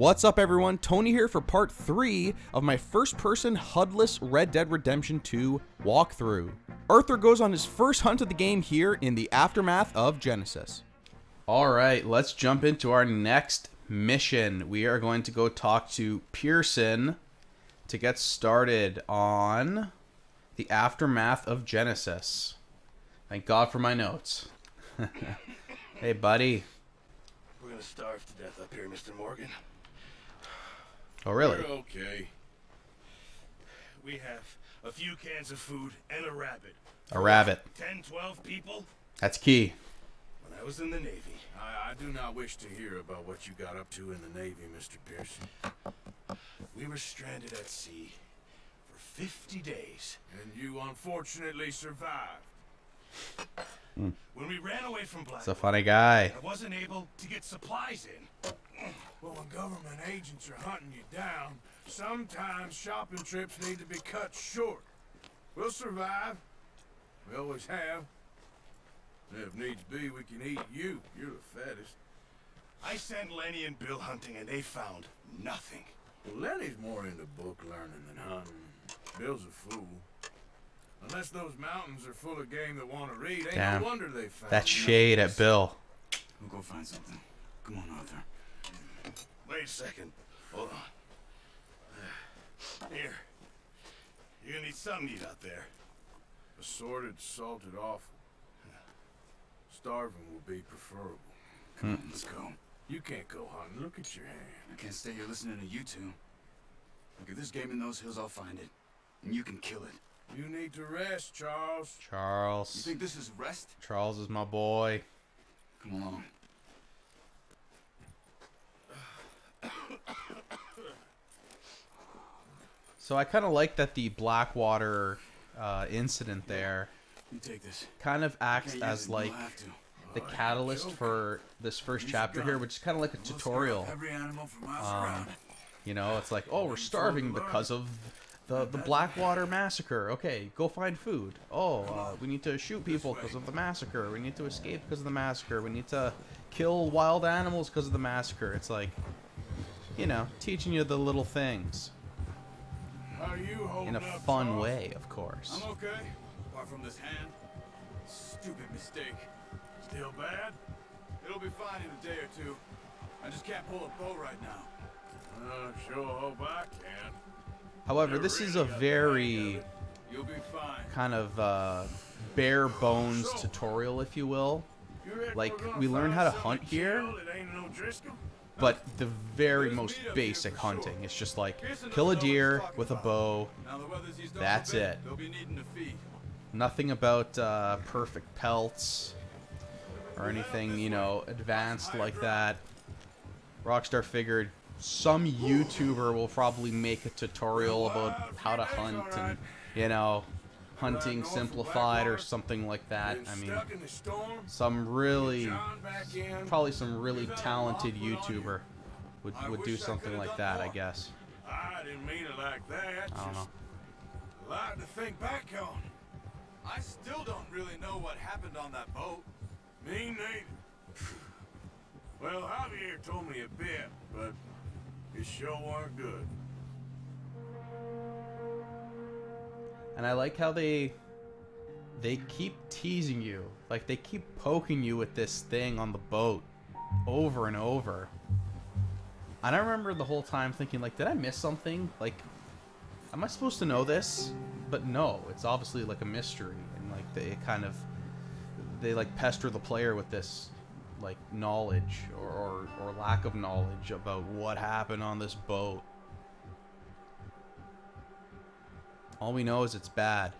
What's up, everyone? Tony here for part 3 of my first-person HUD-less Red Dead Redemption 2 walkthrough. Arthur goes on his first hunt of the game here in the aftermath of Genesis. Alright, let's jump into our next mission. We are going to go talk to Pearson to get started on the aftermath of Genesis. Thank God for my notes. Hey, buddy. We're gonna starve to death up here, Mr. Morgan. Oh, really? We're okay. We have a few cans of food and a rabbit. A rabbit. 10, 12 people? That's key. When I was in the Navy. I do not wish to hear about what you got up to in the Navy, Mr. Pearson. We were stranded at sea for 50 days. And you unfortunately survived. When we ran away from Black, It's a funny guy. I wasn't able to get supplies in. Well, when government agents are hunting you down, sometimes shopping trips need to be cut short. We'll survive. We always have. And if needs be, we can eat you. You're the fattest. I sent Lenny and Bill hunting, and they found nothing. Well, Lenny's more into book learning than hunting. Bill's a fool. Unless those mountains are full of game that want to read, ain't Damn. no wonder they found That shade at Bill. We'll go find something. Come on, Arthur. Wait a second. Hold on. Here. You're gonna need something to eat out there. Assorted, salted offal. Starving will be preferable. Come on, let's go. You can't go hunting. Look at your hand. I can't stay here listening to you two. Look, if there's game in those hills, I'll find it. And you can kill it. You need to rest, Charles. You Charles. think this is rest? Charles is my boy. Come along. So I kind of like that the Blackwater incident there You take this. kind of acts Can't use as it, like you'll have to. the catalyst for this first chapter here, which is kind of like a We'll scare tutorial. off every animal for miles around. You know, it's like, oh, we're starving because of the Blackwater massacre. Okay, go find food. Oh, we need to shoot people because of the massacre. We need to escape because of the massacre. We need to kill wild animals because of the massacre. It's like, you know, teaching you the little things How you holding in a up, fun Charles? way, of course. I'm okay. Apart from this hand. Stupid mistake. Still bad? It'll be fine in a day or two. I just can't pull a bow right now. Sure hope I can. However, this is a very You'll be fine. kind of bare bones tutorial, if you will. You reckon Like, we're gonna we learn find how to something hunt here, chill that ain't no Driscoll? but the very most basic hunting. It's just like kill a deer with a bow. Now the weather's eased up That's a bit, it. They'll be needing to feed. Nothing about perfect pelts or anything, you know, advanced like that. Rockstar figured some YouTuber will probably make a tutorial about how to hunt and, you know, hunting simplified or something like that. I mean, Stuck in the storm? some really, John back in? probably some really talented YouTuber would do something like that, I guess. I didn't mean it like that. I don't know. Just a lot to think back on. I still don't really know what happened on that boat. Me neither. Well, Javier told me a bit, but it sure weren't good. And I like how they keep teasing you. Like, they keep poking you with this thing on the boat over and over. And I remember the whole time thinking, like, did I miss something? Like, am I supposed to know this? But no, it's obviously like a mystery. And like they like pester the player with this like knowledge or lack of knowledge about what happened on this boat. All we know is it's bad.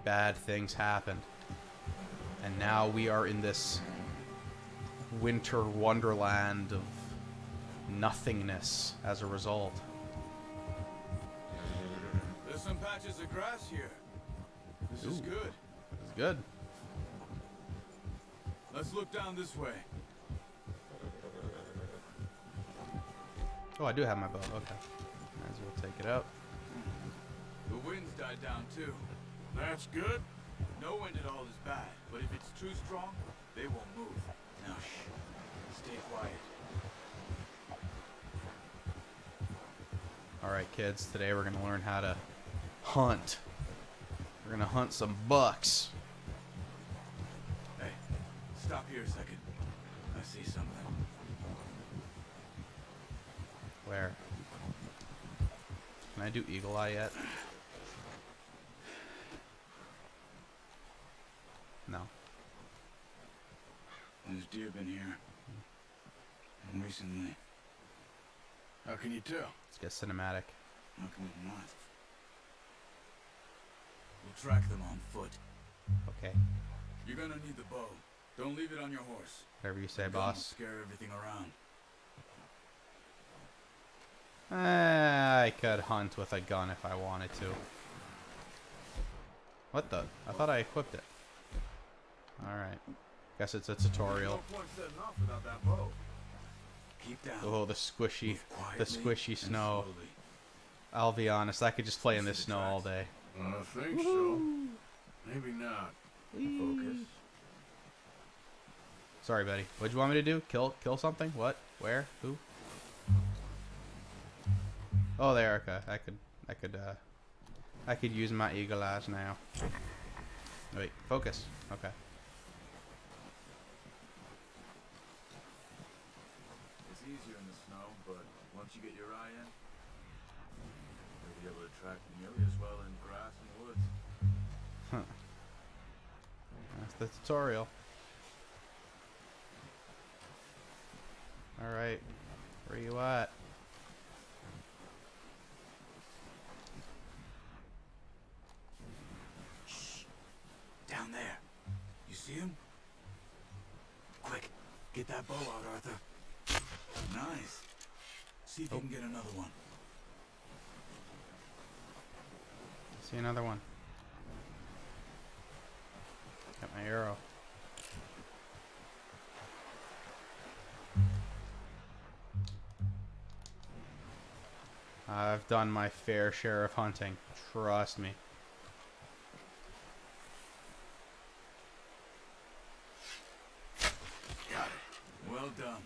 Bad things happened. And now we are in this winter wonderland of nothingness as a result. There's some patches of grass here. This is Ooh. good. It's good. Let's look down this way. Oh, I do have my bow. Okay. Might as well take it out. The wind's died down too. That's good. No wind at all is bad, but if it's too strong, they won't move. Now shh. Stay quiet. Alright, kids, today we're gonna learn how to hunt. We're gonna hunt some bucks. Hey, stop here a second. I see something. Where? Can I do eagle eye yet? No. There's deer been here. And recently. How can you tell? Let's get cinematic. How come it's not? We'll track them on foot. Okay. You're gonna need the bow. Don't leave it on your horse. Whatever you say, The gun will boss. scare everything around. I could hunt with a gun if I wanted to. What the? I thought I equipped it. Alright. Guess it's a tutorial. No point setting off without that bow. Keep down. Oh, the squishy, Move the quietly squishy and snow. slowly. I'll be honest, I could just play in this snow all day. I think so. Maybe not. Focus. Sorry, buddy. What'd you want me to do? Kill something? What? Where? Who? Oh, there. Okay, I could use my eagle eyes now. Wait, focus. Okay. It's easier in the snow, but once you get your eye in, you'll be able to track nearly as well in grass and woods. Huh. That's the tutorial. Alright. Where you at? Shh. Down there. You see him? Quick, get that bow out, Arthur. Nice. See if you can get another one. See another one. Got my arrow. I've done my fair share of hunting. Trust me. Got it. Well done.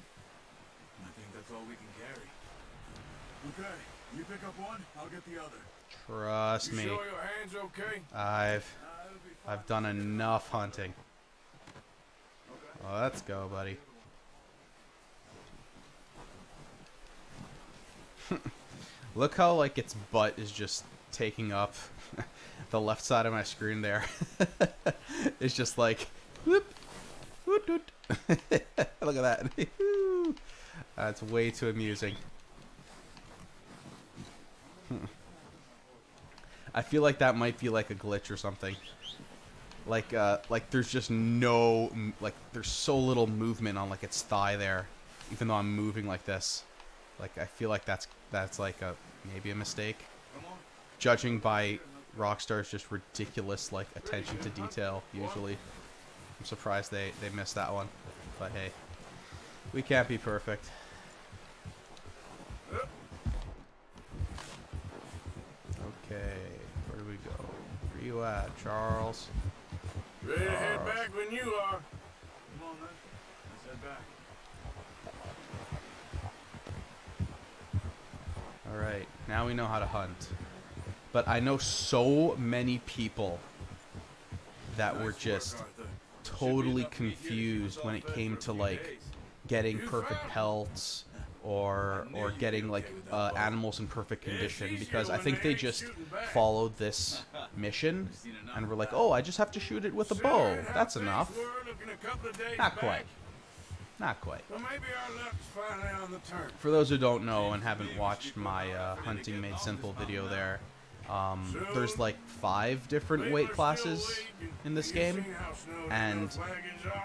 I think that's all we can carry. Okay, you pick up one, I'll get the other. Trust You me. sure your hands okay? I've done enough hunting. Well, let's go, buddy. Look how like its butt is just taking up the left side of my screen there. It's just like whoop, whoop, whoop. Look at that. That's way too amusing. I feel like that might be like a glitch or something. Like there's just no, like there's so little movement on like its thigh there, even though I'm moving like this. Like I feel like that's like maybe a mistake. Judging by Rockstar's just ridiculous like attention to detail usually. I'm surprised they missed that one. But hey, we can't be perfect. Okay, where do we go? Where you at, Charles? Ready to head back when you are. Come on, then. Let's head back. Alright, now we know how to hunt. But I know so many people that were just totally confused when it came to like getting perfect pelts or getting like animals in perfect condition, because I think they just followed this mission and were like, oh, I just have to shoot it with a bow. That's enough. Not quite. Not quite. Well, maybe our luck's finally on the turn. For those who don't know and haven't watched my Hunting Made Simple video there, there's like 5 different weight classes in this game, and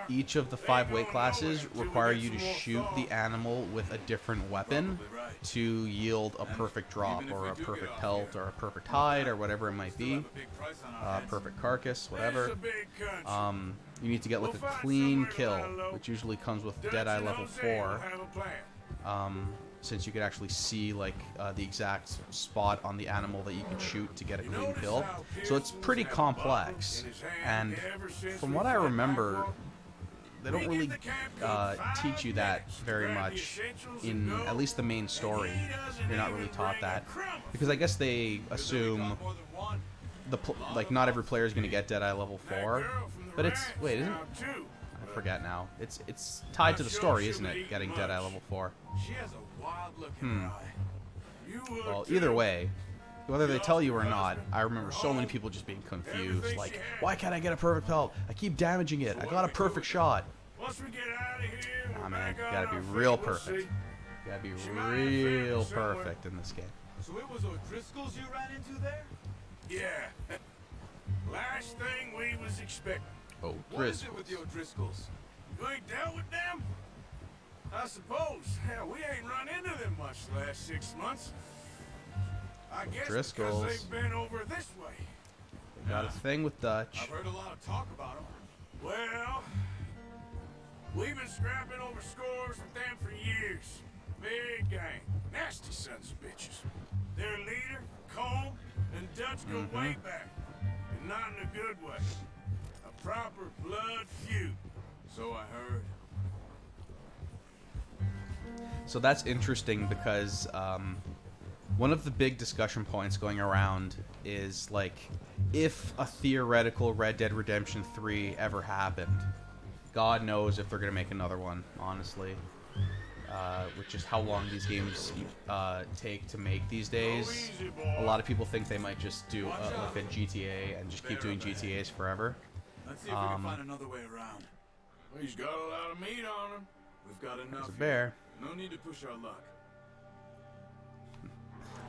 each of the 5 weight classes require you to shoot the animal with a different weapon to yield a perfect drop or a perfect pelt or a perfect hide or whatever it might be, perfect carcass, whatever. You need to get like a clean kill, which usually comes with Deadeye level 4. Since you could actually see like the exact spot on the animal that you can shoot to get a clean kill. So it's pretty complex, and from what I remember, they don't really teach you that very much in at least the main story. You're not really taught that because I guess they assume like not every player is going to get Deadeye level 4, but it's wait, isn't I forget now. It's tied to the story, isn't it? Getting Deadeye level 4. She has a wild look in her eye. Well, either way, whether they tell you or not, I remember so many people just being confused. Like, why can't I get a perfect pelt? I keep damaging it. I got a perfect shot. Once we get out of here, Nah, man, you gotta be real perfect. You gotta be real perfect in this game. So it was O'Driscoll's you ran into there? Yeah. Last thing we was expecting. Oh, What is it with the O'Driscolls? You ain't dealt with them? I suppose. Hell, we ain't run into them much the last 6 months. I guess because Driscolls. they've been over this way. They got a thing with Dutch. I've heard a lot of talk about them. Well, we've been scrapping over scores with them for years. Big gang. Nasty sons of bitches. Their leader, Cole, and Dutch go way back. And not in a good way. A proper blood feud. So I heard. So that's interesting because one of the big discussion points going around is like if a theoretical Red Dead Redemption 3 ever happened, God knows if they're going to make another one, honestly. Which is how long these games take to make these days. A lot of people think they might just do like a GTA and just keep doing GTAs forever. Let's see if we can find another way around. He's got a lot of meat on him. We've got enough. There's a bear. No need to push our luck.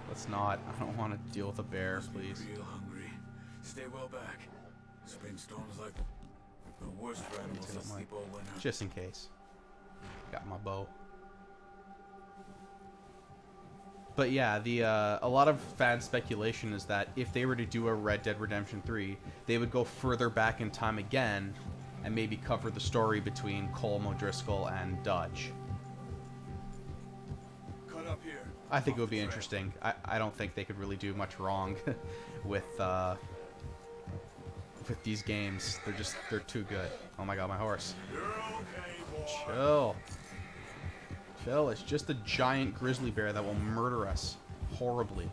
Let's not. I don't want to deal with a bear, Must be please. real hungry. Stay well back. Spring storms like the worst for animals that sleep all winter. Just in case. Got my bow. But yeah, a lot of fan speculation is that if they were to do a Red Dead Redemption 3, they would go further back in time again and maybe cover the story between Colm O'Driscoll and Dutch. Cut up here. I think it would be interesting. I don't think they could really do much wrong with these games. They're too good. Oh my god, my horse. You're okay, boy. Chill. Chill, it's just a giant grizzly bear that will murder us horribly.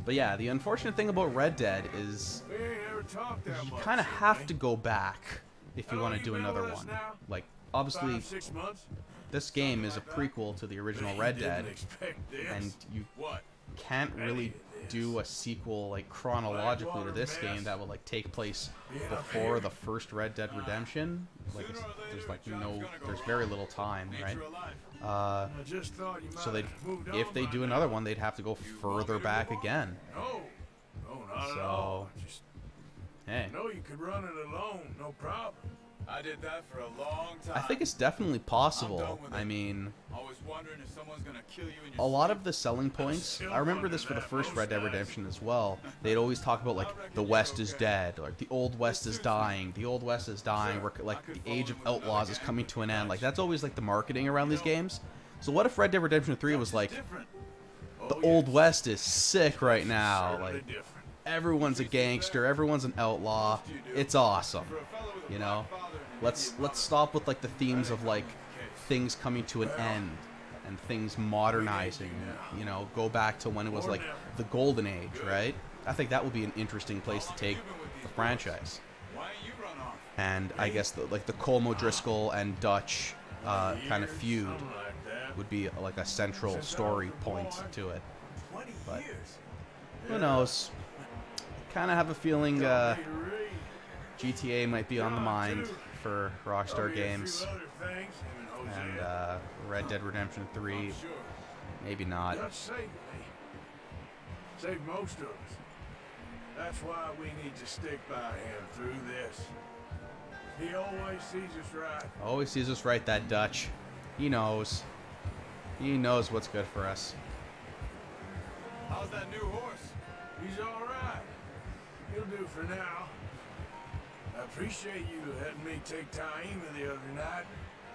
But yeah, the unfortunate thing about Red Dead is We ain't ever talked that you much. kind of have to eh? go back if you How want long to do you been another with us one. now? Like, obviously, 5-6 months? this game is a prequel to the original You Red didn't Dead, expect this. and you What? can't really do a sequel like chronologically to this game that will like take place before the first Red Dead Redemption. Like there's very little time, right? I just thought you might So they, have moved if on they by do now. another one, they'd have to go further back again. No, not at So, all. Just Hey, know you could run it alone, no problem. I did that for a long time. I think it's definitely possible. I mean, Always wondering if someone's gonna kill you in a your lot of the selling points, I remember this for the first Red Dead Redemption as well. They'd always talk about like the West is dead, like the Old West is dying, the Old West is dying, we're, like the age of outlaws is coming to an end. Like that's always like the marketing around these games. So what if Red Dead Redemption 3 was like the Old West is sick right now, like everyone's a gangster, everyone's an outlaw, it's awesome, you know? Let's stop with like the themes of like things coming to an end and things modernizing, you know, go back to when it was like the golden age, right? I think that would be an interesting place to take the franchise. And I guess like the Colm O'Driscoll and Dutch kind of feud would be like a central story point to it. But who knows? Kind of have a feeling GTA might be on the mind for Rockstar Games, and Red Dead Redemption 3, maybe not. Dutch saved me. Saved most of us. That's why we need to stick by him through this. He always sees us right. Always sees us right, that Dutch. He knows. He knows what's good for us. How's that new horse? He's all right. He'll do for now. I appreciate you letting me take Taima the other night.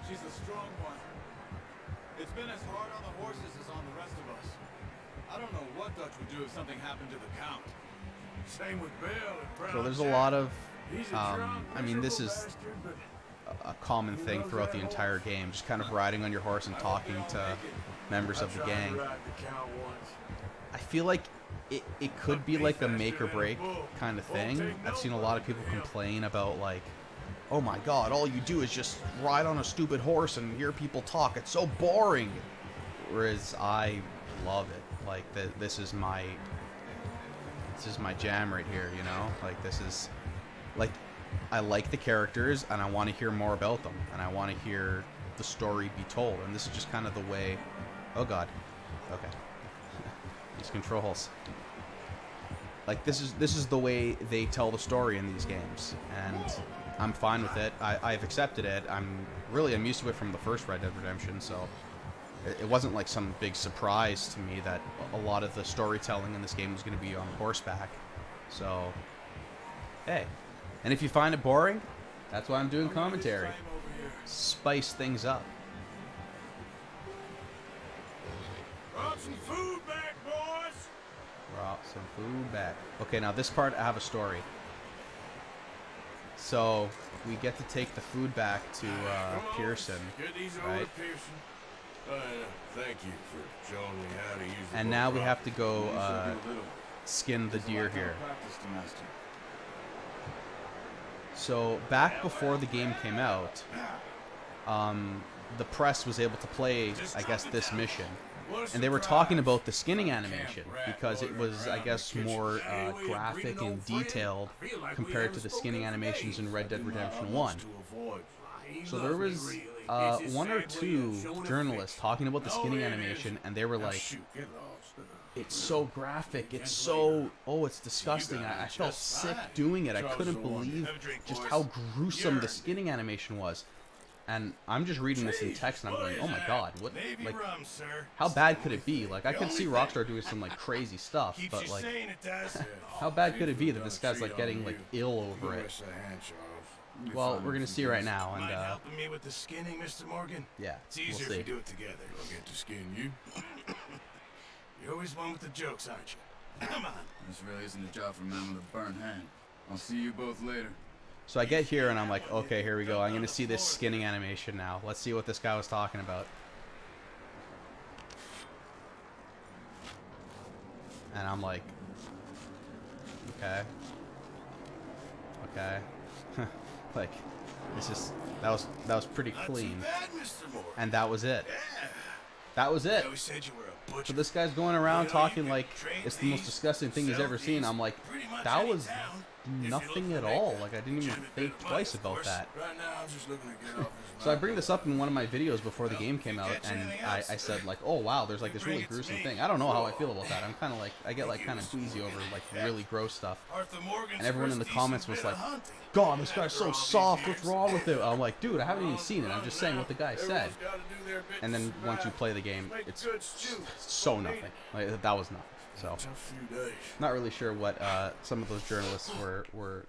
She's a strong one. It's been as hard on the horses as on the rest of us. I don't know what Dutch would do if something happened to the Count. Same with Bill and Brown. So there's a lot of I mean, this is a common thing throughout the entire game, just kind of riding on your horse and talking to members of the gang. I feel like it could be like a make or break kind of thing. I've seen a lot of people complain about like, oh my god, all you do is just ride on a stupid horse and hear people talk. It's so boring. Whereas I love it. Like this is my jam right here, you know? Like this is like I like the characters and I want to hear more about them and I want to hear the story be told, and this is just kind of the way. Oh god. Okay. These controls. Like this is the way they tell the story in these games, and I'm fine with it. I've accepted it. I'm used to it from the first Red Dead Redemption, so it wasn't like some big surprise to me that a lot of the storytelling in this game was going to be on horseback. So, hey. And if you find it boring, that's why I'm doing commentary. Spice things up. Brought some food back, boys. Brought some food back. Okay, now this part I have a story. So we get to take the food back to Pearson, right? Thank you for showing me how to use it. And now we have to go skin the deer here. So back before the game came out, the press was able to play, I guess, this mission. And they were talking about the skinning animation because it was, I guess, more graphic and detailed compared to the skinning animations in Red Dead Redemption 1. So there was one or two journalists talking about the skinning animation, and they were like, it's so graphic, it's so, oh, it's disgusting. I felt sick doing it. I couldn't believe just how gruesome the skinning animation was. And I'm just reading this in text, and I'm going, oh my god, what, like, how bad could it be? Like, I could see Rockstar doing some, like, crazy stuff, but, like, how bad could it be that this guy's, like, getting, like, ill over it? Well, we're gonna see right now, and, helping me with the skinning, Mr. Morgan? Yeah, It's easier if we do it together. I'll get to skin you. You're always one with the jokes, aren't you? Come on. This really isn't a job for a man with a burnt hand. I'll see you both later. So I get here and I'm like, okay, here we go. I'm gonna see this skinning animation now. Let's see what this guy was talking about. And I'm like, okay, like, this is that was pretty clean, and that was it. That was it. So this guy's going around talking like it's the most disgusting thing he's ever seen. I'm like, that was nothing at all. Like, I didn't even think twice about that. So I bring this up in one of my videos before the game came out, and I said like, oh wow, there's like this really gruesome thing. I don't know how I feel about that. I'm kind of like, I get like kind of queasy over like really gross stuff. And everyone in the comments was like, God, this guy's so soft, what's wrong with it? I'm like, dude, I haven't even seen it. I'm just saying what the guy said. And then once you play the game, it's so nothing. Like, that was nothing. So, not really sure what some of those journalists were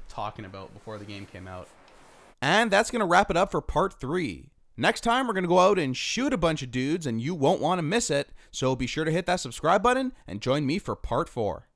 talking about before the game came out. And that's going to wrap it up for part 3. Next time, we're going to go out and shoot a bunch of dudes, and you won't want to miss it. So be sure to hit that subscribe button and join me for part 4.